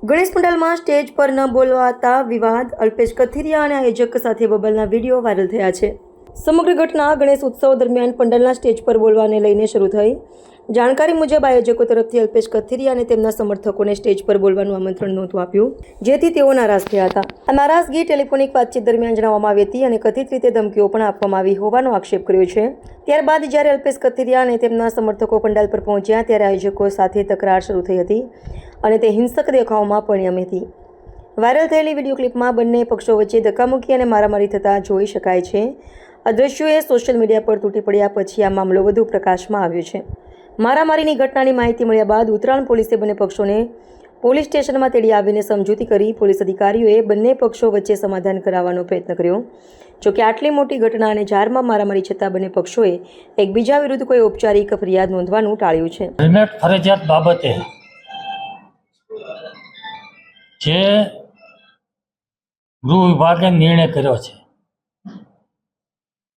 Ganesh પંડાલમાં stage પર ન બોલવાતા વિવાદ, અલ્પેશ કથિરિયા અને આયોજક સાથે બબલના વિડીયો વાયરલ થયા છે। સમગ્ર ઘટના ગણેશ ઉત્સવ દરમિયાન પંડાલના સ્ટેજ પર બોલવાને લઈને શરૂ થઈ। જાણકારી મુજબ આયોજકો તરફથી અલ્પેશ કથિરિયા અને તેમના સમર્થકોને સ્ટેજ પર બોલવાનું આમંત્રણ નહોતું આપ્યું, જેથી તેઓ નારાજ થયા હતા। આ નારાજગી ટેલિફોનિક વાતચીત દરમિયાન જણાવવામાં આવી હતી અને કથિત રીતે ધમકીઓ પણ આપવામાં આવી હોવાનો આક્ષેપ કર્યો છે। ત્યારબાદ જ્યારે અલ્પેશ કથિરિયા અને તેમના સમર્થકો પંડાલ પર પહોંચ્યા ત્યારે આયોજકો સાથે તકરાર શરૂ થઈ હતી અને તે હિંસક દેખાવમાં પરિણમી હતી। વાયરલ થયેલી વિડીયો ક્લિપમાં બંને પક્ષો વચ્ચે ધક્કામુક્કી અને મારામારી થતા જોઈ શકાય છે। આ દ્રશ્યોએ સોશિયલ મીડિયા પર તૂટી પડ્યા પછી આ મામલો વધુ પ્રકાશમાં આવ્યો છે। મારામારીની ઘટનાની માહિતી મળ્યા બાદ ઉત્તરાયણ પોલીસે બંને પક્ષોને પોલીસ સ્ટેશનમાં તેડી આવીને સમજૂતી કરી। પોલીસ અધિકારીઓએ બંને પક્ષો વચ્ચે સમાધાન કરાવવાનો પ્રયત્ન કર્યો। જોકે આટલી મોટી ઘટના અને જારમાં મારામારી છતાં બંને પક્ષોએ એકબીજા વિરુદ્ધ કોઈ ઔપચારિક ફરિયાદ નોંધવાનું ટાળ્યું છે। હેલ્મેટ ફરજિયાત બાબતે જે ગૃહ વિભાગે નિર્ણય કર્યો છે,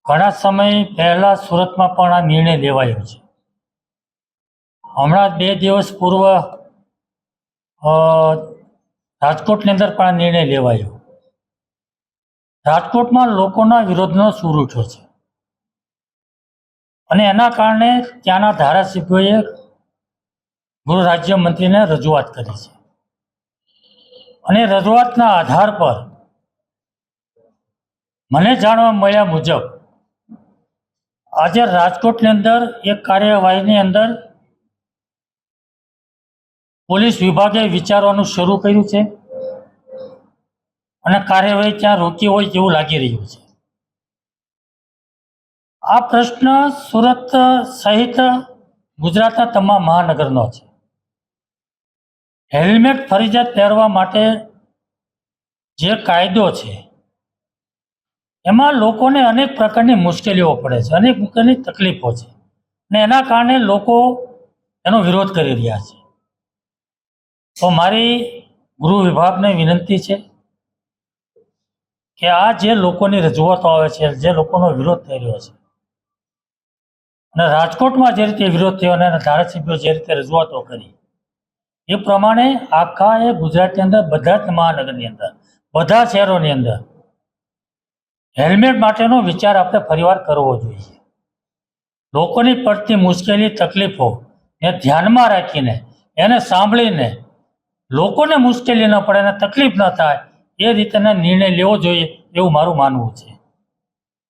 ઘણા સમય પહેલા સુરતમાં પણ આ નિર્ણય લેવાયો છે। હમણાં 2 દિવસ પૂર્વ રાજકોટની અંદર પણ આ નિર્ણય લેવાયો। રાજકોટમાં લોકોના વિરોધનો સૂર ઉઠ્યો છે અને એના કારણે ત્યાંના ધારાસભ્યોએ ગૃહ રાજ્યમંત્રીને રજૂઆત કરી છે અને રજૂઆતના આધાર પર મને જાણવા મળ્યા મુજબ આજે રાજકોટની અંદર એક કાર્યવાહીની અંદર પોલીસ વિભાગે વિચારવાનું શરૂ કર્યું છે અને કાર્યવાહી ત્યાં રોકી હોય તેવું લાગી રહ્યું છે। આ પ્રશ્ન સુરત સહિત ગુજરાતના તમામ મહાનગરનો છે। હેલ્મેટ ફરજિયાત પહેરવા માટે જે કાયદો છે એમાં લોકોને અનેક પ્રકારની મુશ્કેલીઓ પડે છે, અનેક પ્રકારની તકલીફો છે અને એના કારણે લોકો એનો વિરોધ કરી રહ્યા છે। તો મારી ગૃહ વિભાગને વિનંતી છે કે આ જે લોકોની રજૂઆતો આવે છે, જે લોકોનો વિરોધ થઈ રહ્યો છે અને રાજકોટમાં જે રીતે વિરોધ થયો અને ધારાસભ્યો જે રીતે રજૂઆતો કરી એ પ્રમાણે આખા એ ગુજરાતની અંદર બધા જ મહાનગરની અંદર બધા શહેરોની અંદર હેલ્મેટ માટેનો વિચાર આપણે ફરીવાર કરવો જોઈએ। લોકોની પડતી મુશ્કેલી તકલીફો એ ધ્યાનમાં રાખીને એને સાંભળીને લોકોને મુશ્કેલી ન પડે અને તકલીફ ન થાય એ રીતેનો નિર્ણય લેવો જોઈએ એવું મારું માનવું છે।